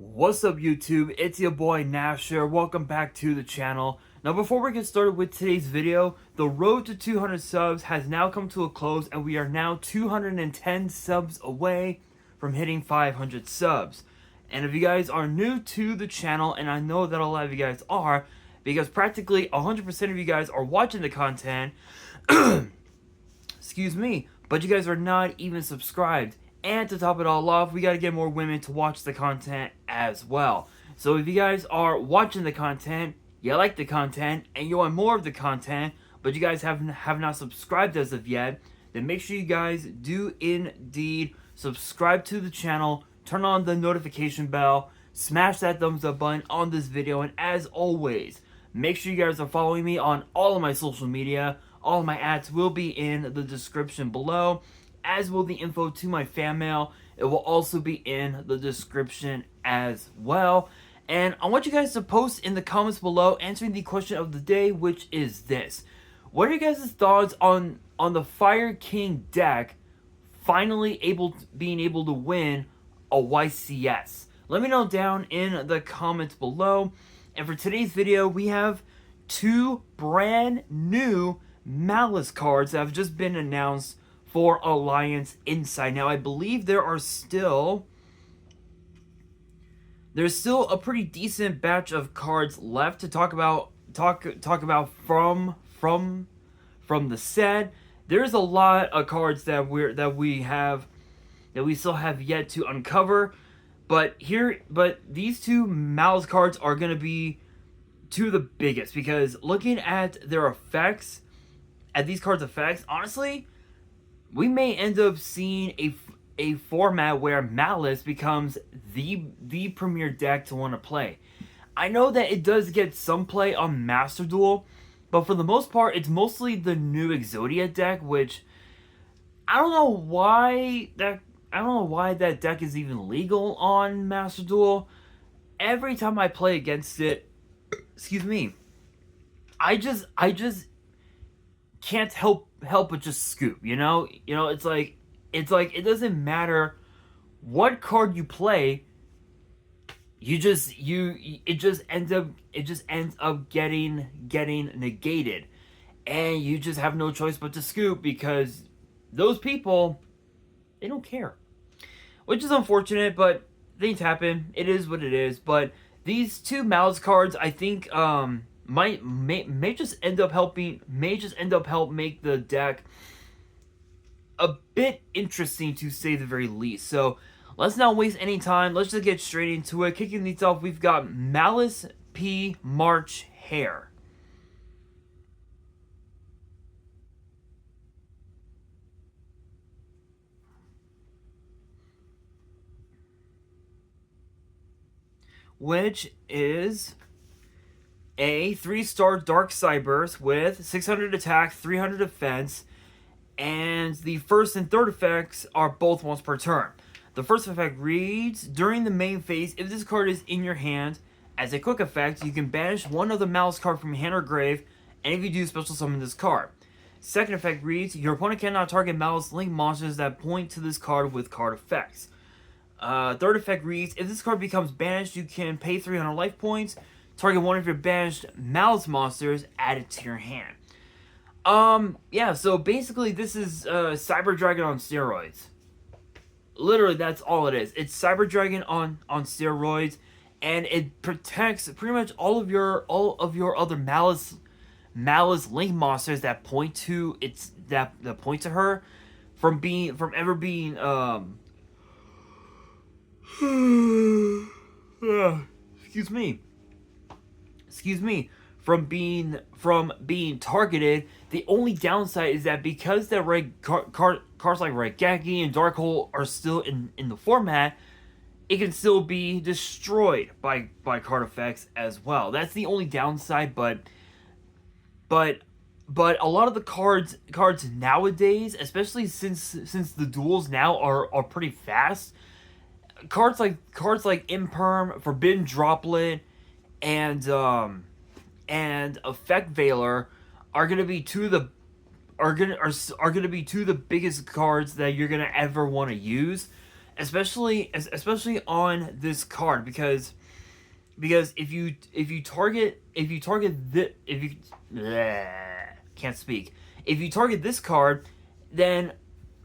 What's up YouTube, it's your boy Nasher. Welcome back to the channel. Now before we get started with today's video, the road to 200 subs has now come to a close and we are now 210 subs away from hitting 500 subs. And if you guys are new to the channel, and I know that a lot of you guys are, because practically 100% of you guys are watching the content, excuse me, but you guys are not even subscribed. And to top it all off, we gotta get more women to watch the content as well. So if you guys are watching the content, you like the content, and you want more of the content, but you guys have not subscribed as of yet, then make sure you guys do indeed subscribe to the channel, turn on the notification bell, smash that thumbs up button on this video, and as always, make sure you guys are following me on all of my social media. All of my ads will be in the description below, as will the info to my fan mail. It will also be in the description as well. And I want you guys to post in the comments below answering the question of the day, which is this: what are you guys' thoughts on the Fire King deck finally being able to win a YCS? Let me know down in the comments below. And for today's video, we have two brand new Maliss cards that have just been announced for Alliance Inside. Now I believe there's still a pretty decent batch of cards left to talk about from the set. There's a lot of cards that we still have yet to uncover, but these two Maliss cards are going to be two of the biggest, because looking at their effects, at these cards' effects, honestly, we may end up seeing a format where Maliss becomes the premier deck to want to play. I know that it does get some play on Master Duel, but for the most part, it's mostly the new Exodia deck, which I don't know why that deck is even legal on Master Duel. Every time I play against it, excuse me, I just can't help but just scoop, you know? It's like it doesn't matter what card you play, it just ends up getting negated, and you just have no choice but to scoop, because those people, they don't care. Which is unfortunate, but things happen. It is what it is. But these two Maliss cards, I think, may just end up help make the deck a bit interesting, to say the very least. So let's not waste any time. Let's just get straight into it. Kicking these off, we've got Maliss P. March Hare. Which is a 3-star Dark Cybers with 600 attack, 300 defense, and the first and third effects are both once per turn. The first effect reads: during the main phase, if this card is in your hand, as a quick effect, you can banish one of the Maliss card from your hand or grave, and if you do, special summon this card. Second effect reads: your opponent cannot target Maliss link monsters that point to this card with card effects. Third effect reads: if this card becomes banished, you can pay 300 life points, target one of your banished Maliss monsters, add it to your hand. Yeah, so basically this is Cyber Dragon on steroids. Literally, that's all it is. It's Cyber Dragon on steroids, and it protects pretty much all of your other Maliss link monsters that point to her from ever being excuse me, from being targeted. The only downside is that because the cards like Raigeki and Darkhold are still in the format, it can still be destroyed by card effects as well. That's the only downside, but a lot of the cards nowadays, especially since the duels now are pretty fast, cards like Imperm, Forbidden Droplet, and Effect Veiler are gonna be two of the biggest cards that you're gonna ever want to use. especially on this card, because can't speak. If you target this card, then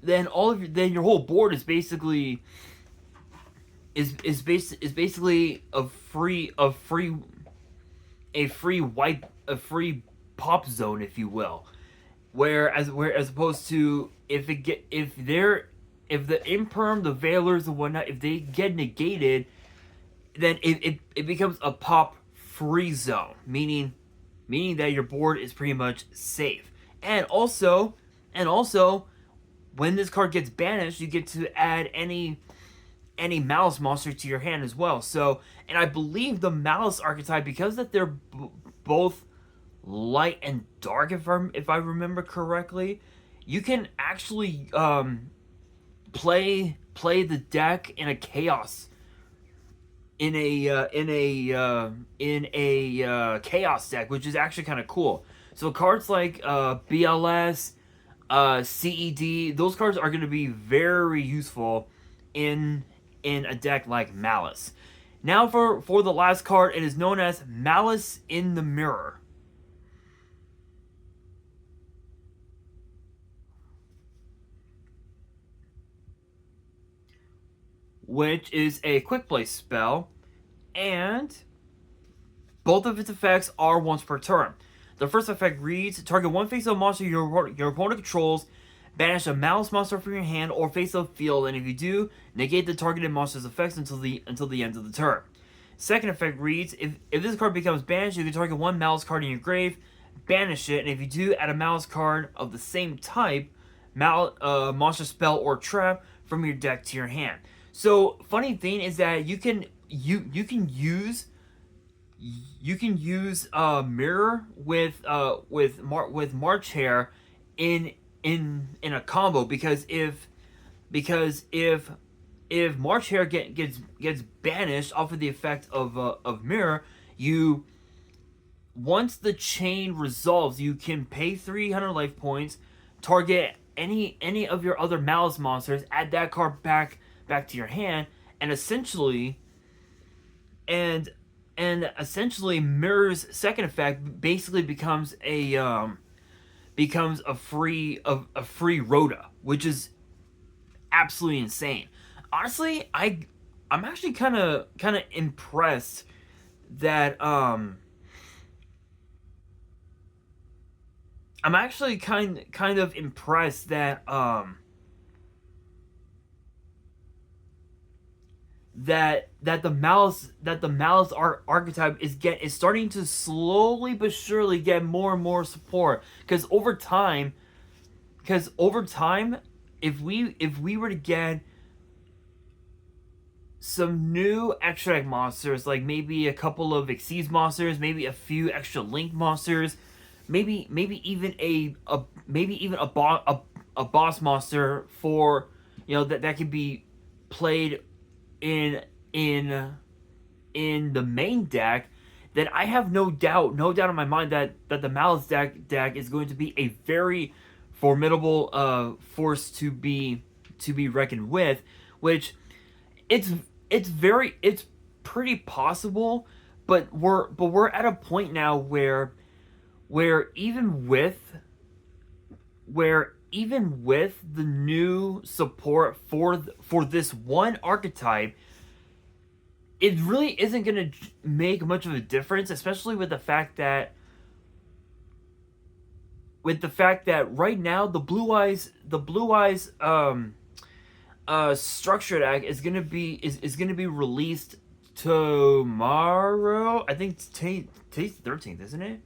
then your whole board is basically basically a free pop zone, if you will. Whereas opposed to if the imperm, the veilers, and whatnot, if they get negated, then it becomes a pop free zone, meaning that your board is pretty much safe. And also, when this card gets banished, you get to add any Maliss monster to your hand as well. So, and I believe the Maliss archetype, because that they're both light and dark, if I remember correctly, you can actually play the deck in a chaos chaos deck, which is actually kind of cool. So cards like BLS, CED, those cards are going to be very useful in a deck like Maliss. Now for the last card, it is known as Maliss in the Mirror. Which is a quick play spell, and both of its effects are once per turn. The first effect reads: target one face-up monster your opponent controls, banish a Maliss monster from your hand or face-up field, and if you do, negate the targeted monster's effects until the end of the turn. Second effect reads: if this card becomes banished, you can target one Maliss card in your grave, banish it, and if you do, add a Maliss card of the same type, monster, spell, or trap from your deck to your hand. So, funny thing is that you can use Mirror with March Hare in a combo, because if March Hare gets banished off of the effect of Mirror, once the chain resolves, you can pay 300 life points, target any of your other Maliss monsters, add that card back to your hand, and essentially Mirror's second effect basically becomes a free Rhoda, which is absolutely insane. Honestly, I'm actually kind of impressed that I'm actually kind of impressed that that the Maliss archetype is starting to slowly but surely get more and more support, because over time, if we were to get some new extra deck monsters, like maybe a couple of Xyz monsters, maybe a few extra Link monsters, maybe even a boss monster for, that could be played in the main deck, then I have no doubt in my mind that the Maliss deck is going to be a very formidable force to be reckoned with, which it's pretty possible, but we're at a point now where even with the new support for this one archetype, it really isn't going to make much of a difference, especially with the fact that right now the Blue Eyes structure deck is going to be released tomorrow. I think today's the 13th, isn't it?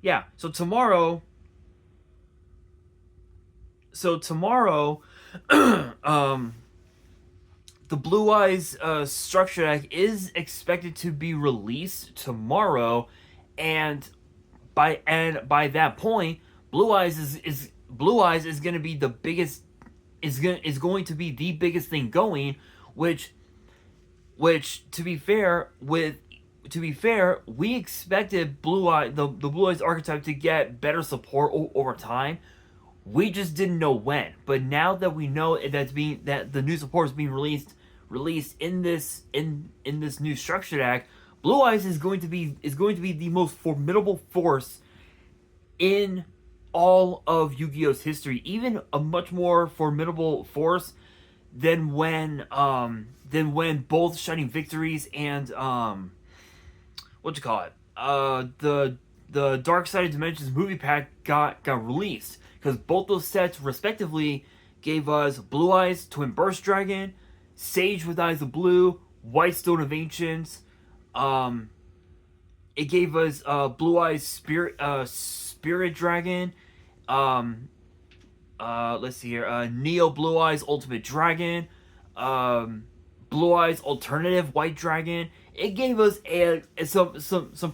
Yeah. So tomorrow, the Blue Eyes structure deck is expected to be released tomorrow, and by that point, Blue Eyes is going to be the biggest, is going to be the biggest thing going, which to be fair, we expected the Blue Eyes archetype to get better support over time. We just didn't know when. But now that we know that the new support is being released in this new structure deck, Blue Eyes is going to be the most formidable force in all of Yu-Gi-Oh's history, even a much more formidable force than when both Shining Victories and what you call it, the Dark Side of Dimensions movie pack got released, because both those sets respectively gave us Blue Eyes Twin Burst Dragon, Sage with Eyes of Blue, White Stone of Ancients. It gave us Blue Eyes Spirit Dragon. Let's see here. Neo Blue Eyes Ultimate Dragon. Blue Eyes Alternative White Dragon. It gave us some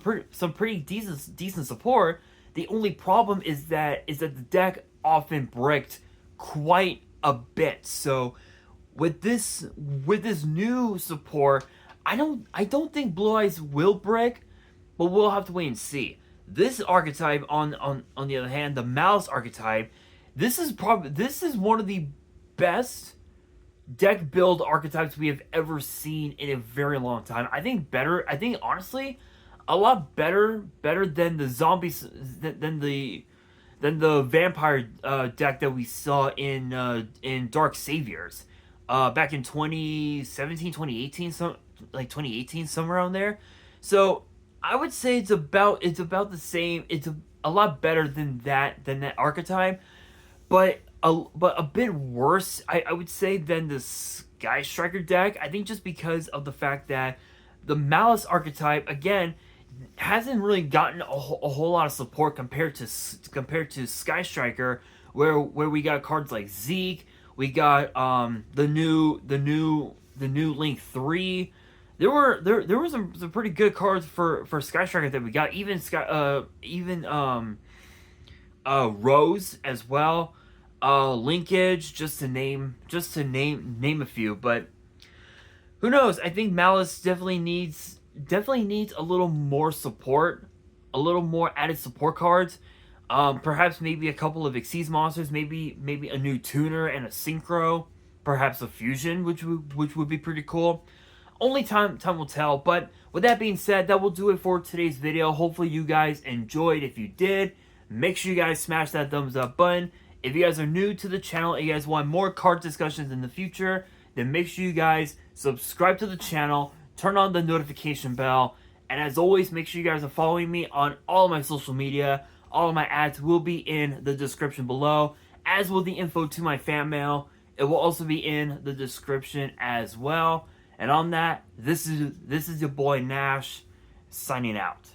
pretty decent support. The only problem is that the deck often bricked quite a bit. So with this new support, I don't think Blue Eyes will brick, but we'll have to wait and see. This archetype, on the other hand, the Maliss archetype, this is one of the best deck build archetypes we have ever seen in a very long time. I think honestly, a lot better than the zombies, than the vampire deck that we saw in Dark Saviors back in 2017, 2018, 2018, somewhere around there. So I would say it's about the same. It's a lot better than that archetype, but a bit worse, I would say, than the Sky Striker deck. I think just because of the fact that the Maliss archetype, again, hasn't really gotten a whole lot of support compared to Sky Striker, where we got cards like Zeke, we got the new Link 3. There were some pretty good cards for Sky Striker that we got, even Rose as well, Linkage, just to name a few. But who knows? I think Maliss definitely needs a little more support, a little more added support cards. Perhaps maybe a couple of Xyz monsters, maybe a new tuner and a synchro, perhaps a fusion, which would be pretty cool. Only time will tell. But with that being said, that will do it for today's video. Hopefully you guys enjoyed. If you did, make sure you guys smash that thumbs up button. If you guys are new to the channel and you guys want more card discussions in the future, then make sure you guys subscribe to the channel, turn on the notification bell, and as always, make sure you guys are following me on all of my social media. All of my ads will be in the description below, as will the info to my fan mail. It will also be in the description as well. And on that, this is your boy Nash, signing out.